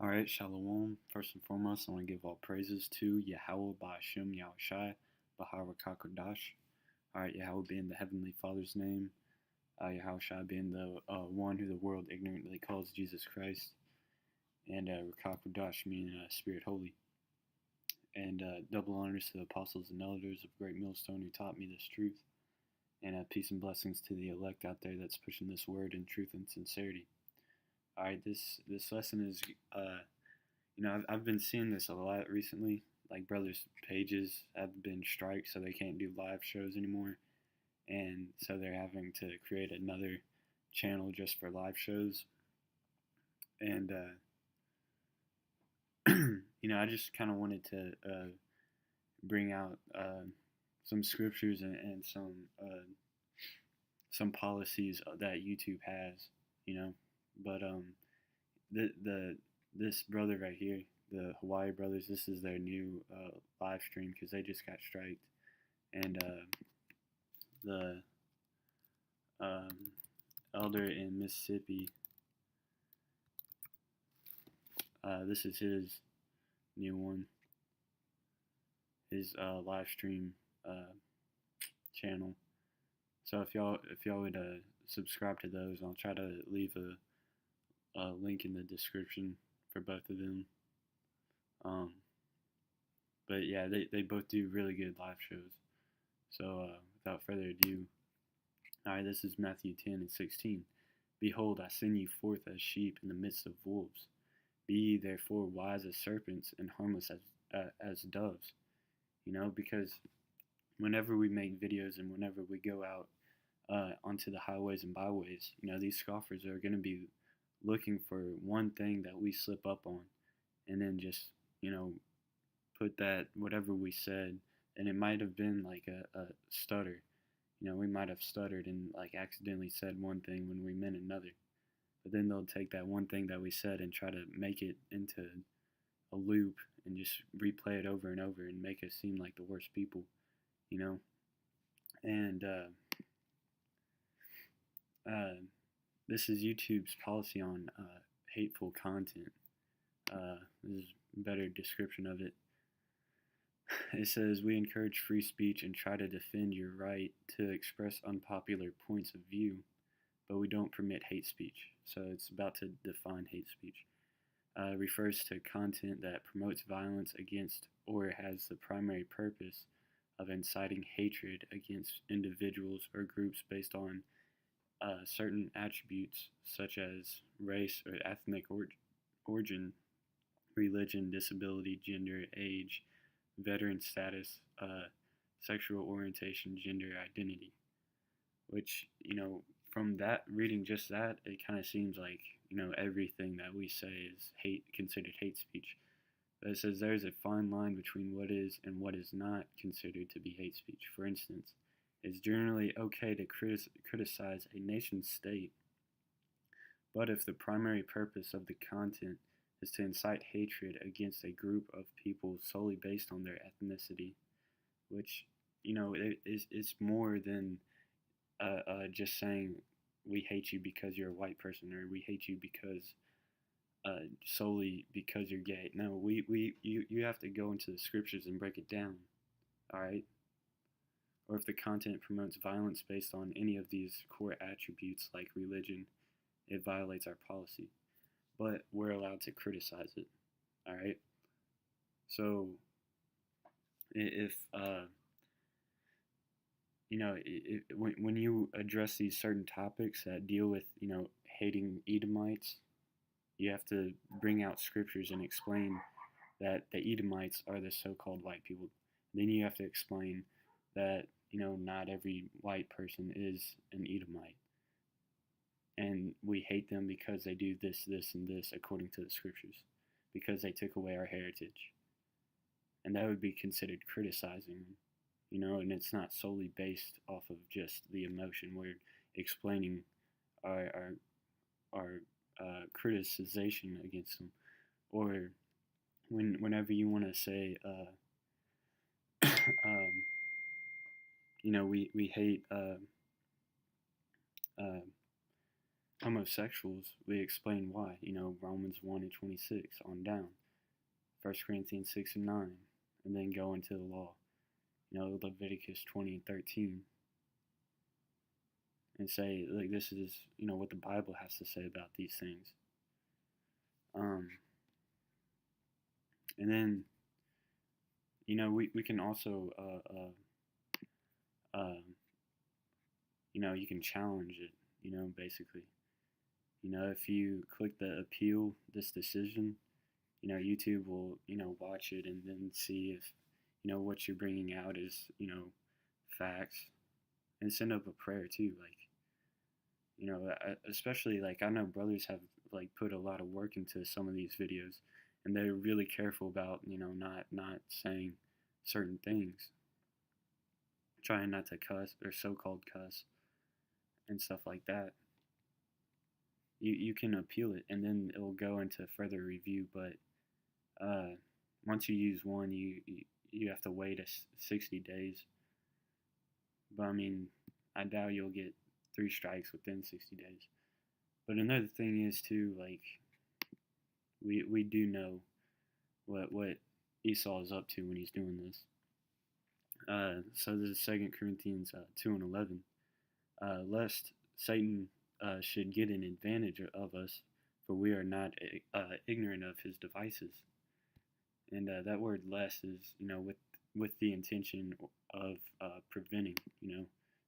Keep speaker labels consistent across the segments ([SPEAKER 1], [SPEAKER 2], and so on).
[SPEAKER 1] Alright, Shalom. First and foremost, I want to give all praises to Yahweh Ba'ashem Yahushai Baharakakodash. Alright, Yahweh being the Heavenly Father's name, Yahushai being the one who the world ignorantly calls Jesus Christ, and Rakakodash meaning Spirit Holy. And double honors to the apostles and elders of Great Millstone who taught me this truth. And peace and blessings to the elect out there that's pushing this word in truth and sincerity. All right, this lesson is, I've been seeing this a lot recently. Like brothers' pages have been striked, so they can't do live shows anymore, and so they're having to create another channel just for live shows. And I just kind of wanted to bring out some scriptures and some policies that YouTube has, But this brother right here, the Hawaii brothers, this is their new live stream because they just got striked, and the elder in Mississippi, this is his new one, his live stream channel. So if y'all would subscribe to those, I'll try to leave a link in the description for both of them. But yeah, they both do really good live shows. So without further ado, alright, this is Matthew 10 and 16. Behold, I send you forth as sheep in the midst of wolves. Be ye therefore wise as serpents and harmless as doves. Because whenever we make videos and whenever we go out onto the highways and byways, these scoffers are going to be looking for one thing that we slip up on, and then just put that whatever we said, and it might have been like a stutter. We might have stuttered and like accidentally said one thing when we meant another, but then they'll take that one thing that we said and try to make it into a loop and just replay it over and over and make us seem like the worst people, and this is YouTube's policy on hateful content. This is a better description of it. It says, we encourage free speech and try to defend your right to express unpopular points of view, but we don't permit hate speech. So it's about to define hate speech. Refers to content that promotes violence against or has the primary purpose of inciting hatred against individuals or groups based on certain attributes such as race or ethnic origin, religion, disability, gender, age, veteran status, sexual orientation, gender identity. Which, from that, reading just that, it kind of seems like, everything that we say is considered hate speech. But it says there's a fine line between what is and what is not considered to be hate speech. For instance, it's generally okay to criticize a nation state, but if the primary purpose of the content is to incite hatred against a group of people solely based on their ethnicity, which, it's more than just saying we hate you because you're a white person, or we hate you because solely because you're gay. No, you have to go into the scriptures and break it down, all right? Or if the content promotes violence based on any of these core attributes like religion, it violates our policy. But we're allowed to criticize it, all right? So if when you address these certain topics that deal with, hating Edomites, you have to bring out scriptures and explain that the Edomites are the so-called white people. Then you have to explain that, not every white person is an Edomite. And we hate them because they do this, this, and this according to the scriptures, because they took away our heritage. And that would be considered criticizing them, and it's not solely based off of just the emotion. We're explaining our criticization against them. Or whenever you want to say, we hate homosexuals, we explain why. Romans 1 and 26 on down, 1 Corinthians 6 and 9, and then go into the law. Leviticus 20 and 13, and say, like, this is, what the Bible has to say about these things. And then, we can also, you can challenge it, basically. If you click the appeal this decision, YouTube will, watch it and then see if, what you're bringing out is, facts, and send up a prayer too. Especially, I know brothers have, put a lot of work into some of these videos, and they're really careful about, not saying certain things, trying not to cuss or so-called cuss and stuff like that. You can appeal it, and then it will go into further review. But once you use one, you have to wait 60 days. But I doubt you'll get 3 strikes within 60 days. But another thing is too, we do know what Esau is up to when he's doing this. So this is 2 Corinthians 2 and 11. Lest Satan should get an advantage of us, for we are not ignorant of his devices. And that word "lest" is, with the intention of preventing,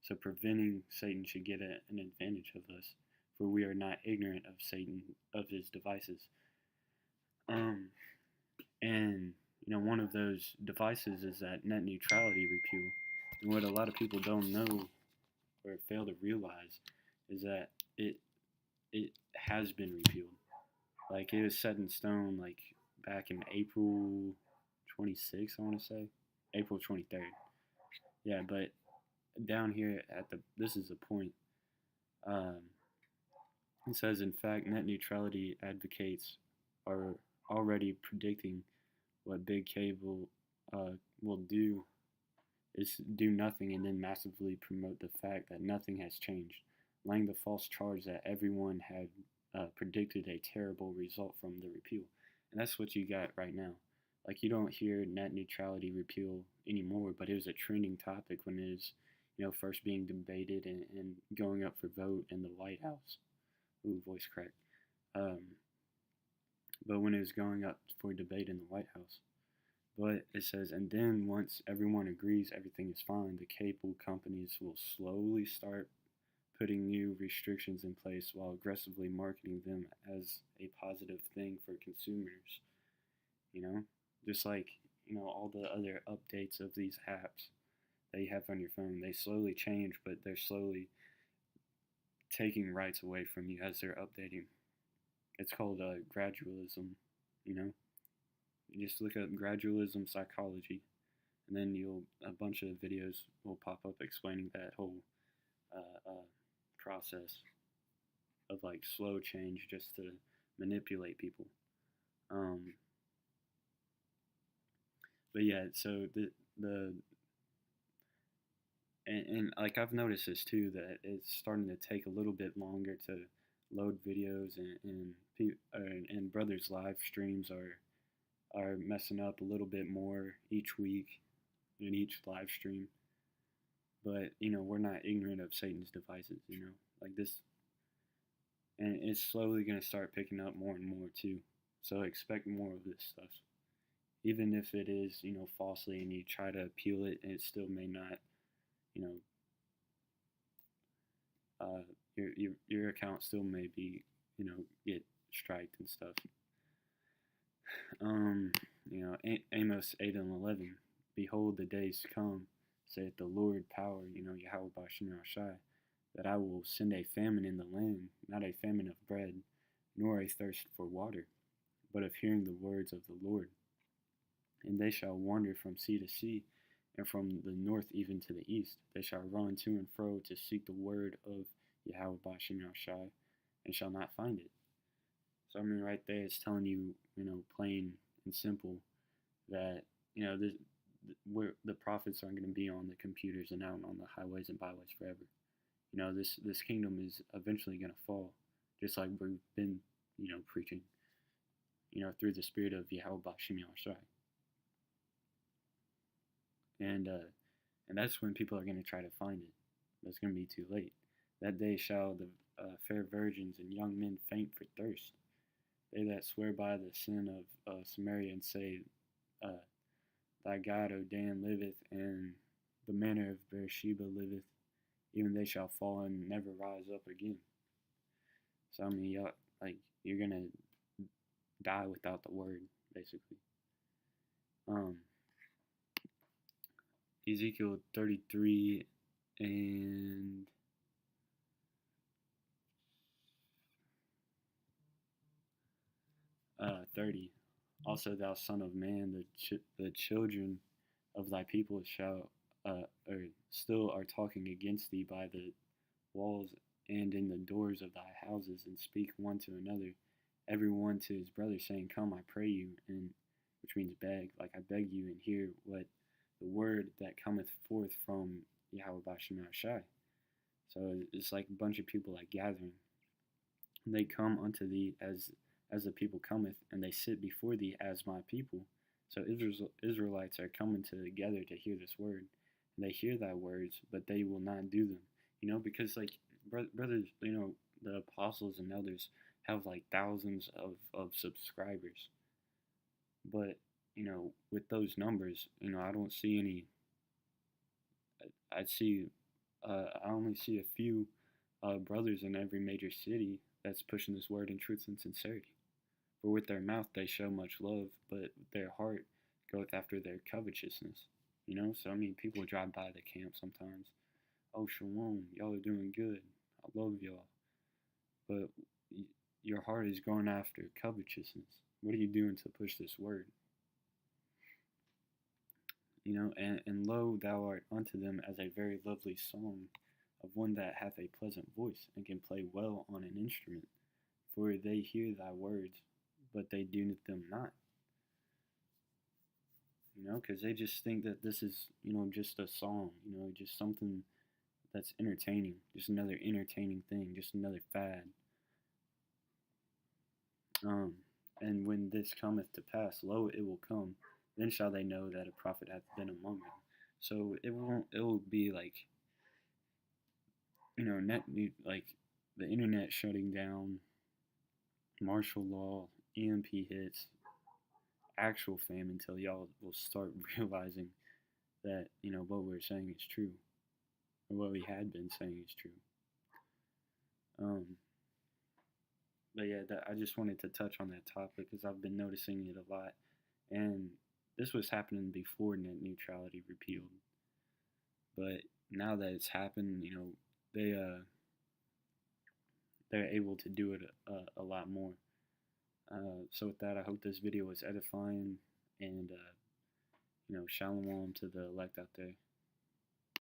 [SPEAKER 1] So preventing Satan should get an advantage of us, for we are not ignorant of Satan, of his devices. And one of those devices is that net neutrality repeal. And what a lot of people don't know or fail to realize is that it has been repealed. It was set in stone, back in April 26th, I want to say, April 23rd. Yeah, but down here this is the point. It says, in fact, net neutrality advocates are already predicting what big cable will do is do nothing and then massively promote the fact that nothing has changed, laying the false charge that everyone had predicted a terrible result from the repeal. And that's what you got right now. You don't hear net neutrality repeal anymore, but it was a trending topic when it was, first being debated and going up for vote in the White House. Ooh, voice crack. But when it was going up for debate in the White House. But it says, and then once everyone agrees everything is fine, the cable companies will slowly start putting new restrictions in place while aggressively marketing them as a positive thing for consumers. Just all the other updates of these apps that you have on your phone, they slowly change, but they're slowly taking rights away from you as they're updating. It's called gradualism, You just look up gradualism psychology, and then a bunch of videos will pop up explaining that whole process of slow change just to manipulate people. But yeah, so and I've noticed this too, that it's starting to take a little bit longer to load videos, and brothers' live streams are messing up a little bit more each week in each live stream. But we're not ignorant of Satan's devices, this, and it's slowly going to start picking up more and more too. So expect more of this stuff, even if it is falsely, and you try to appeal it, and it still may not, your account still may be, get striked and stuff. Amos 8 and 11, behold, the days come, saith the Lord power, Yahweh Bashem Shai, that I will send a famine in the land, not a famine of bread, nor a thirst for water, but of hearing the words of the Lord. And they shall wander from sea to sea, and from the north even to the east. They shall run to and fro to seek the word of Yahweh Bashem Shai, and shall not find it. So right there, it's telling you, plain and simple, that where the prophets aren't going to be on the computers and out on the highways and byways forever. This kingdom is eventually going to fall, just like we've been, preaching, through the spirit of Yahweh Bashim Yahushai. And that's when people are going to try to find it. But it's going to be too late. That day shall the fair virgins and young men faint for thirst. They that swear by the sin of Samaria and say, Thy God, O Dan, liveth, and the manner of Beersheba liveth, even they shall fall and never rise up again. So, I mean, you're going to die without the word, basically. Ezekiel 33 and 30. Also, thou son of man, the children of thy people shall, or still are talking against thee by the walls and in the doors of thy houses, and speak one to another, every one to his brother, saying, Come, I pray you, and which means beg, like I beg you, and hear what the word that cometh forth from Yahweh Bashim Yahushai. So it's like a bunch of people like gathering. They come unto thee as the people cometh, and they sit before thee as my people. So Israelites are coming together to hear this word. And they hear thy words, but they will not do them. Because like brothers, the apostles and elders have like thousands of subscribers. But, with those numbers, I don't see any. I only see a few brothers in every major city that's pushing this word in truth and sincerity. For with their mouth they show much love, but their heart goeth after their covetousness. So I mean, people drive by the camp sometimes. Oh, shalom, y'all are doing good. I love y'all. But your heart is going after covetousness. What are you doing to push this word? And lo, thou art unto them as a very lovely song of one that hath a pleasant voice, and can play well on an instrument. For they hear thy words, but they do them not. Because they just think that this is, just a song, just something that's entertaining, just another entertaining thing, just another fad. And when this cometh to pass, lo, it will come. Then shall they know that a prophet hath been among them. So it will be like, like the internet shutting down, martial law, EMP hits, actual famine, until y'all will start realizing that, what we're saying is true. Or what we had been saying is true. But yeah, I just wanted to touch on that topic because I've been noticing it a lot. And this was happening before net neutrality repealed. But now that it's happened, they're able to do it a lot more. So with that, I hope this video was edifying, and shalom to the elect out there.